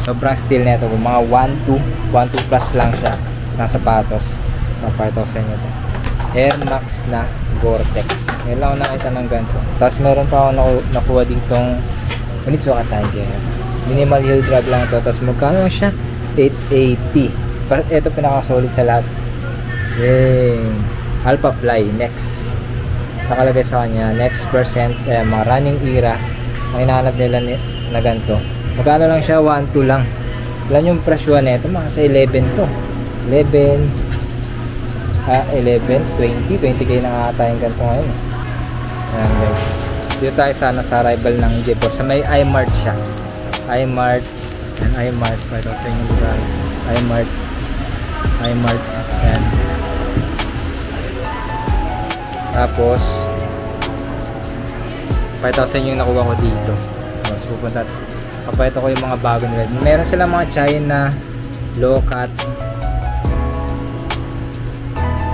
Sobrang steel nito, mga 1.2 plus lang siya ng sapatos. Papakita ko sa inyo to. Air Max na Gore-Tex. Ngayon lang ako nakita ng ganito. Tapos meron pa ako nakuha din tong Onitsuka Tiger. Minimal heel drag lang to. Tapos magkano lang siya? 880. Pero ito pinaka-solid sa lahat. Yay! Alpha Fly next. Nakalagay sa kanya next percent, mga running era. Ang hinahanap nila na ganito. Magkano lang siya? 1.2 lang. Ilan yung presyo nito? Mga sa 11 to. 20k na ata yung ganito ngayon. Ayan guys. Dito tayo sana sa rival ng J4. Sa may iMart siya. iMart. iMart. Pwede sa inyo lugar. iMart. Ayan. Tapos pakita ko sa inyo yung nakuha ko dito. Tapos pupunta. Papakita ko yung mga bago nila. Meron sila mga China low cut.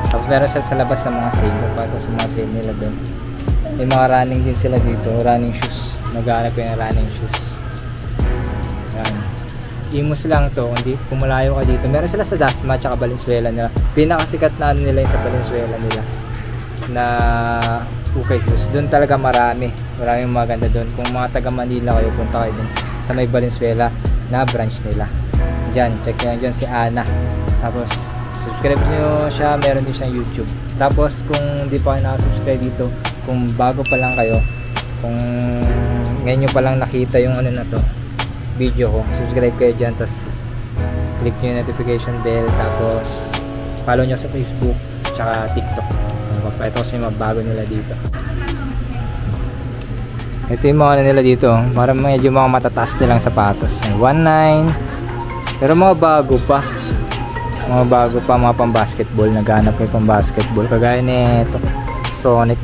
Tapos meron sila sa labas ng mga sale. Papakita ko sa mga sale nila doon. May mga running din sila dito. Running shoes. Naghahanap ko yung running shoes. Yan. Imus lang to. Hindi pumalayo ka dito. Meron sila sa Dasma at Valenzuela nila. Pinakasikat na ano nila yung sa Valenzuela nila na ukay shoes. Doon talaga maraming maganda doon. Kung mga taga Manila kayo, punta kayo doon sa may Valenzuela na branch nila. Diyan, check nyo dyan si Ana. Tapos subscribe nyo siya, meron din siyang YouTube. Tapos kung hindi pa kayo nakasubscribe dito, kung bago pa lang kayo, kung ngayon nyo pa lang nakita yung ano na to video ko, subscribe kayo dyan. Tapos click nyo yung notification bell. Tapos follow nyo sa Facebook tsaka TikTok. Ito kasi yung mga bago nila dito. Ito yung mga nila dito. Para medyo mga matataas nilang sapatos. 1.9. Pero mga bago pa. Mga pang basketball. Naghanap kayo pang basketball. Kagaya nito Sonic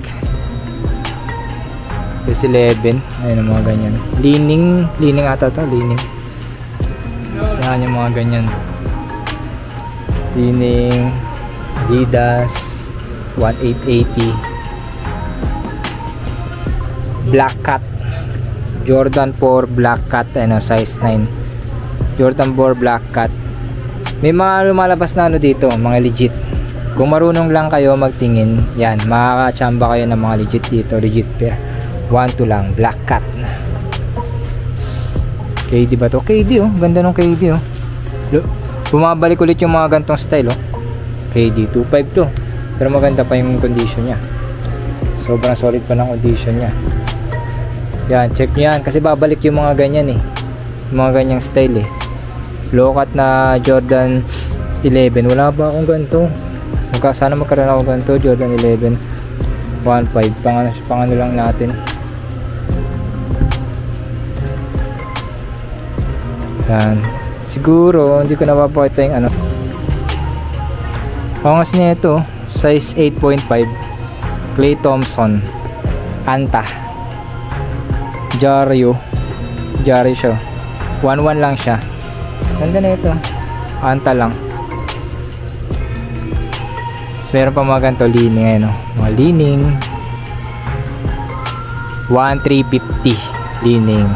11. Ayun ang mga ganyan. Leaning ata to. Leaning. Yan yung mga ganyan. Leaning Adidas 1880. Black Cat Jordan 4 Black Cat, size 9. Jordan 4 Black Cat. May mga lumalabas na ano dito, mga legit. Kung marunong lang kayo magtingin, yan, makakachamba kayo ng mga legit dito, legit pair. 1.2 lang, Black Cat. KD ba to? KD ganda ng KD bumabalik ulit yung mga gantong style KD 2.5 to. Pero maganda pa yung condition niya. Sobrang solid pa ng condition niya. Yan, check nyo yan. Kasi babalik yung mga ganyan yung mga ganyang style low cut na Jordan 11. Wala ba akong ganito? Sana magkaroon ako ganito. Jordan 11 1.5. Pang ano lang natin. Yan. Siguro hindi ko napapakita yung ano. Pangas niya ito size 8.5 Clay Thompson Anta Jaryo siya 1.1 lang siya. Ganda na ito. Anta lang. Tapos meron pa mga ganito leaning mga leaning 1.350 leaning.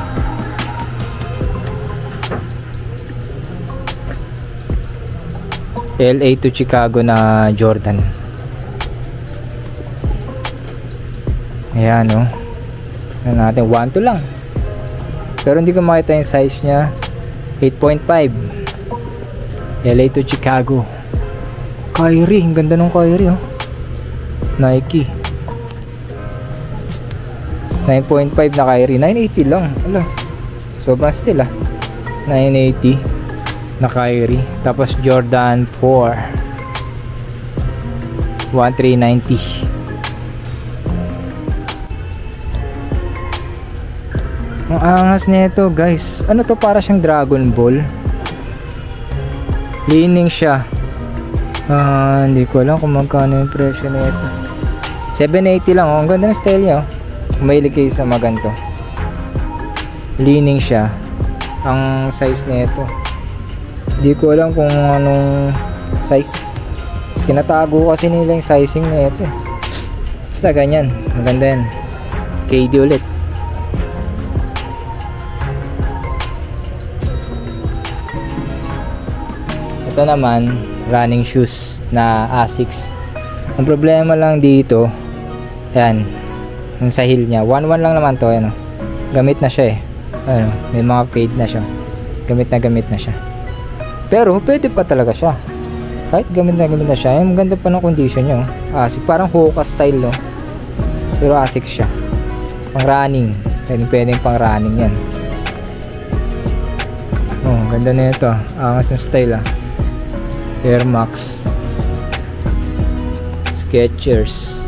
LA to Chicago na Jordan. Ayan ano natin 1.2 lang. Pero hindi ko makita yung size nya. 8.5 LA to Chicago. Kyrie, ang ganda ng Kyrie Nike 9.5 na Kyrie. 980 lang. Ala, sobrang still 980 na Kyrie. Tapos Jordan 4 1390. Ang angas nito guys. Ano to, para siyang Dragon Ball. Leaning siya. Hindi ko alam kung magkano yung presyo nito. 780 lang Ang ganda ng style niya Mahilig kayo sa maganto. Leaning siya. Ang size nito hindi ko alam kung anong size. Tinatago kasi nila yung sizing nito. Basta ganyan. Maganda yan. KD ulit. Ito naman, running shoes na Asics. Ang problema lang dito, ayan, yung sa heel niya, 1-1 lang naman to, ano. Gamit na siya eh. Ano, may mga fade na siya. Gamit na siya. Pero pwede pa talaga siya. Kahit gamit na siya, yung ganda pa ng condition niya. Asics, parang Hoka style, no. Pero Asics siya. Pang running. Pwedeng pang running yan. Oh, ganda na ito. Angas yung style ah. Air Max. Skechers.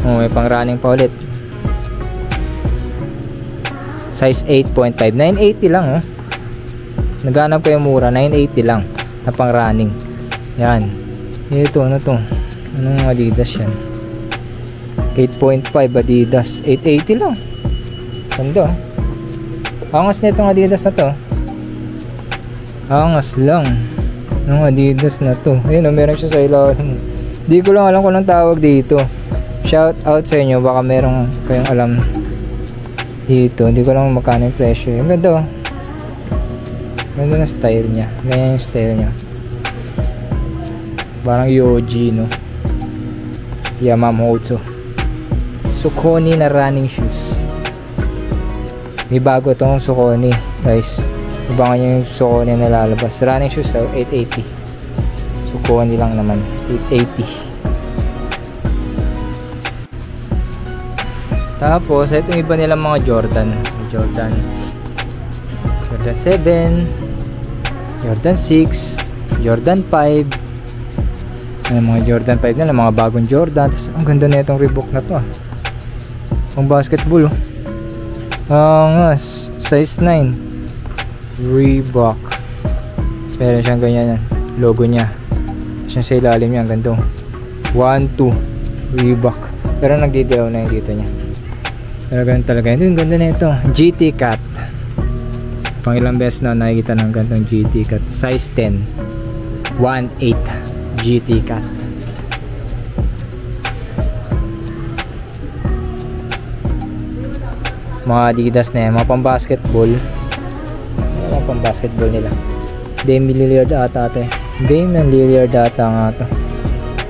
Oh, may pang running pa ulit. Size 8.5. 980 lang oh. Naghanap ko yung mura. 980 lang. Na pang running. Yan. Ito, ano to? Anong Adidas yan? 8.5 Adidas. 880 lang. Ganda. Angas na itong Adidas na to. Angas lang. Ang Adidas na to. Ayun, meron siya sa ilalim. Di ko lang alam kung anong tawag dito. Shout out sa inyo. Baka merong kayong alam dito. Hindi ko lang magkano yung presyo. Ang ganda. Ganda ng style niya. Ganyan yung style niya. Parang Yoji, no? Yamamoto. Saucony na running shoes. May bago itong Saucony, guys. Abangan nyo yung Saucony na lalabas. Running shoes, 880. Saucony lang naman. 880. Tapos, ito yung iba nilang mga Jordan. Jordan 7, Jordan 6, Jordan 5. Yung mga Jordan 5 nila, mga bagong Jordan. Tapos, ang ganda na itong Reebok na to ah. Pang basketball oh. Size 9 Reebok. Meron siyang ganyan logo niya. Tapos yung sa ilalim niya, ang ganda 1-2 Reebok. Pero nagdidilaw na yung dito niya. Pero ganun talaga yun. Yung ganda na ito, GT Cat. Pang ilang beses na nakikita ng gantong GT Cat. Size 10 1.8 GT Cat. Mga Adidas na yan, mga pang basketball. Mga pang basketball nila. Damian Lillard ata ito eh. Damian Lillard ata nga ito.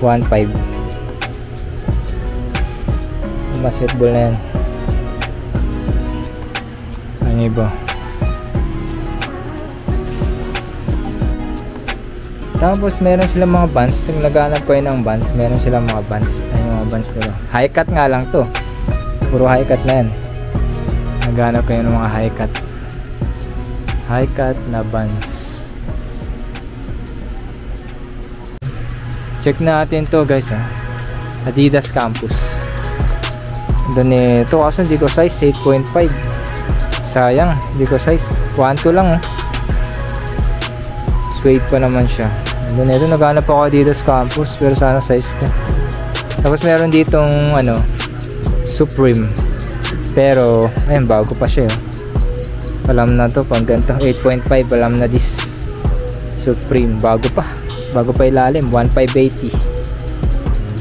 1.5 basketball na yan. Ano iba? Tapos meron silang mga bands. Naghanap ko yun ng bands. Meron silang mga bands. Ayun yung mga bands nila. High cut nga lang to. Puro high cut na yan. Naghanap ko yun ng mga high cut. High cut na bands. Check natin to guys ha. Adidas Campus. Doon ito kaso hindi ko size 8.5. Sayang. Hindi ko size 1.2 lang oh. Suede pa naman siya. Doon ito naghanap ako Adidas Campus. Pero sana size ko. Tapos meron ditong ano Supreme. Pero ayun bago pa siya oh. Alam na to pang ganito 8.5 alam na this Supreme bago pa ilalim 1.580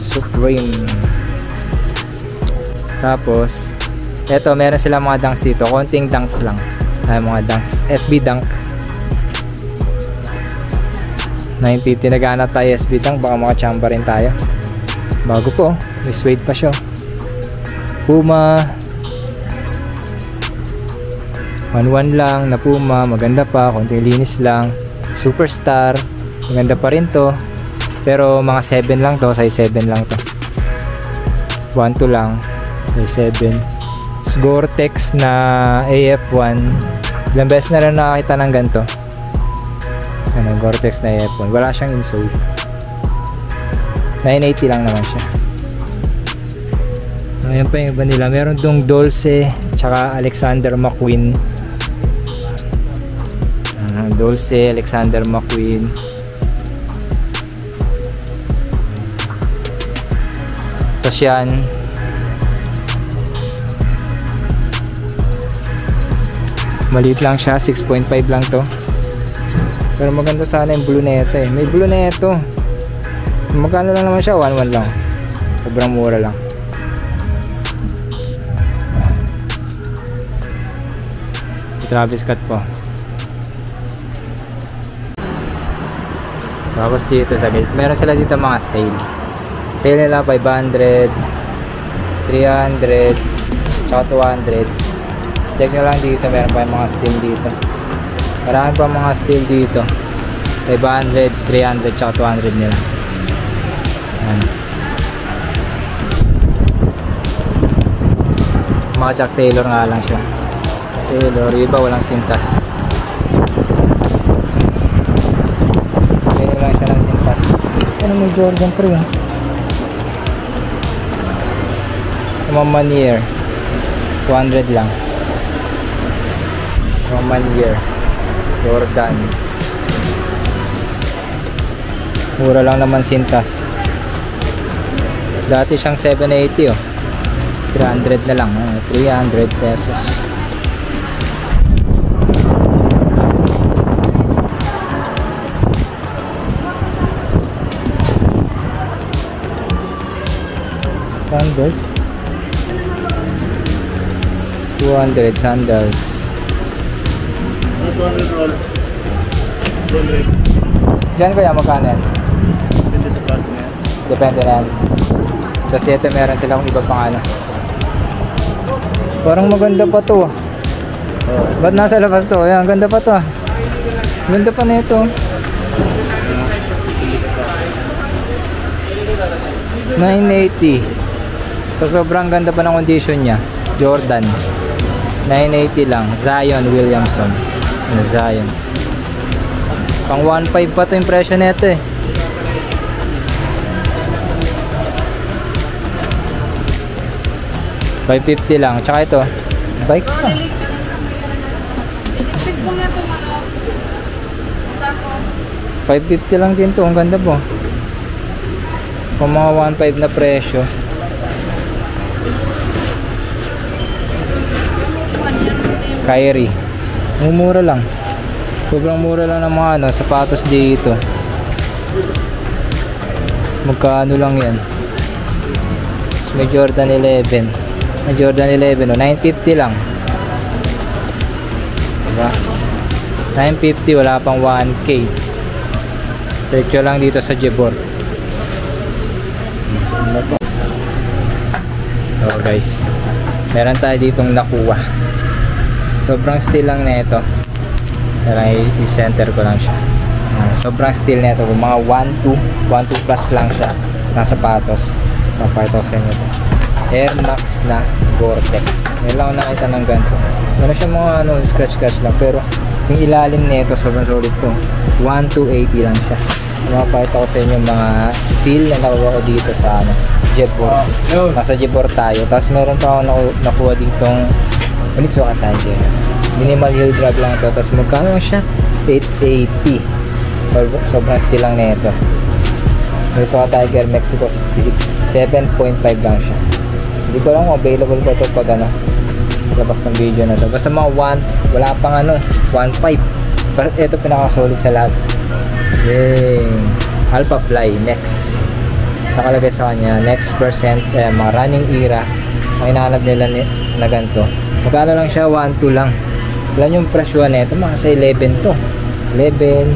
Supreme. Tapos eto meron sila mga dunks dito, konting dunks lang ay mga dunks, SB Dunk 950. Naghanap tayo SB Dunk, baka makachamba rin tayo. Bago po, may suede pa siya. Puma 1.1 lang na Puma, maganda pa, konting linis lang. Superstar, maganda pa rin to. Pero mga 7 lang to, size 7 lang to. 1.2 lang, size 7. Gore-Tex na AF1. Ilang beses na rin nakakita ng ganito. Ano, Gore-Tex na AF1. Wala siyang insole. 980 lang naman siya. Ayan pa yung iba nila. Meron dong Dolce, tsaka Alexander McQueen. Dolce, Alexander McQueen. Tapos yan maliit lang siya, 6.5 lang to. Pero maganda sana yung blue na ito eh. May blue na ito. Magkano lang naman siya? 1.1 lang. Sobrang mura lang. Travis Scott po. Tapos dito sa guys, meron sila dito mga sale. Sale nila 500, 300, tsaka 200. Check nyo lang dito, meron pa yung mga steel dito. Marami pa mga steel dito. 500, 300, tsaka 200 nila. Ayan. Mga Jack Taylor nga lang siya. Taylor, iba walang sintas. Pwede lang siya ng sintas. Ano may Jordan Pre? Manier 200 lang. Manier Jordan, mura lang naman sintas. Dati siyang 780 oh. 300 na lang, 300 pesos. Sandals 200 sandals. 200 roll. 200. Diyan kaya magkano yan? Depende sa klase na yan. Depende na yan. Tapos dito meron silang iba pang ano. Parang maganda pa to. Ba't nasa labas to? Ayan, ganda pa to. Ganda pa na ito. 980. So sobrang ganda pa ng condition niya. Jordan 980 lang. Zion Williamson. Zion. Pang 1.5 pa to yung presyo nito eh. $550 lang. Tsaka ito, bike pa. $550 lang din to. Ang ganda po. Kung mga 1.5 na presyo. Kyrie. Mumura lang. Sobrang mura lang ng mga ano, sapatos dito. Magkano lang yan? Tapos may Jordan 11. May Jordan 11 o, $950 lang. Diba? $950, wala pang 1K. Search nyo lang dito sa Jebor. So guys, meron tayo ditong nakuha. Sobrang steel lang na ito. Pero i-center ko lang siya. Sobrang steel na ito. Mga 1.2 plus lang siya ng sapatos. Papakita ko sa inyo ito. Air Max na Gore-Tex. Ngayon lang ako nakita ng ganito. Meron siya mga ano, scratch lang. Pero yung ilalim na ito, sobrang solid to. 1.280 lang siya. Papakita ko sa inyo mga steel na nakuha ko dito sa ano, Jebor. Nasa Jebor tayo. Tapos meron pa ako nakuha ditong Onitsuka Tiger. Minimal heel drag lang ito. Tapos magkano siya? 880. Sobrang steel lang na ito. Onitsuka Tiger Mexico 66. 7.5 lang siya. Hindi ko lang kung available pa ito pag ano, labas ng video na ito. Basta mga 1, wala pang ano, 1.5. Pero ito pinaka-solid sa lahat. Yay! Alpha Fly next. Nakalagay sa kanya next percent, mga running era. Ang hinahanap nila na ganito. Magkano lang siya? 1.2 lang. Alam yung presyo na ito, mga sa 11 to. 11,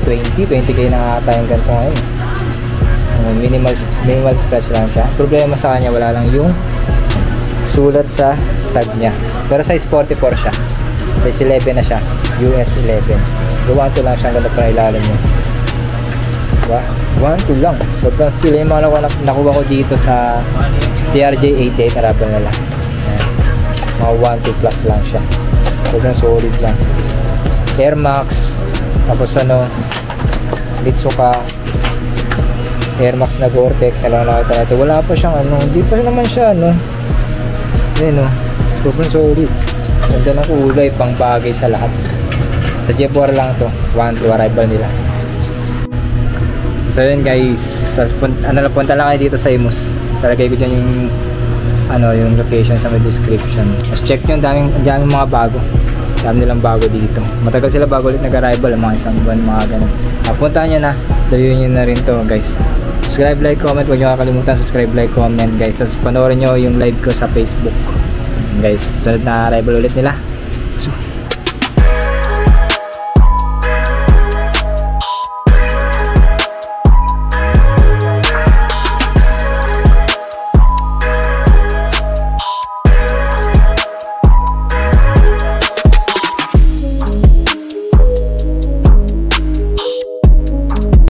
20k na ata yung ganito ngayon. Minimal scratch lang siya. Problema sa kanya, wala lang yung sulat sa tag niya. Pero size 44 siya. Size 11 na siya. US 11. 1.2 lang siya. Ganda pa ilalim niya. Diba? 1.2 lang. Sobrang steel. Yung mga nakuha ko dito sa TRJ 88 Arabal nila. Mga 1.2 plus lang siya. Sobrang solid lang. Air Max. Tapos ano, Onitsuka Air Max na Gore-Tex. Alam na nakita natin. Wala pa siyang ano. Hindi pa naman siya ano. Ayan o. Sobrang solid. Ganda ng kulay. Pang bagay sa lahat. Sa Jebor lang to. 1.2 arrival nila. So yun guys. Punta lang kayo dito sa Imus. Talagay ko dyan yung ano, yung location sa may description. Mas check nyo. Ang daming mga bago. Dami nilang bago dito. Matagal sila bago ulit nag-arrival. Mga isang buwan, mga ganun. Puntahan nyo na. Dayuin nyo na rin to guys. Subscribe, like, comment. Huwag nyo kakalimutan. Subscribe, like, comment guys. Tapos panoorin nyo yung live ko sa Facebook. Guys, sunod na arrival ulit nila.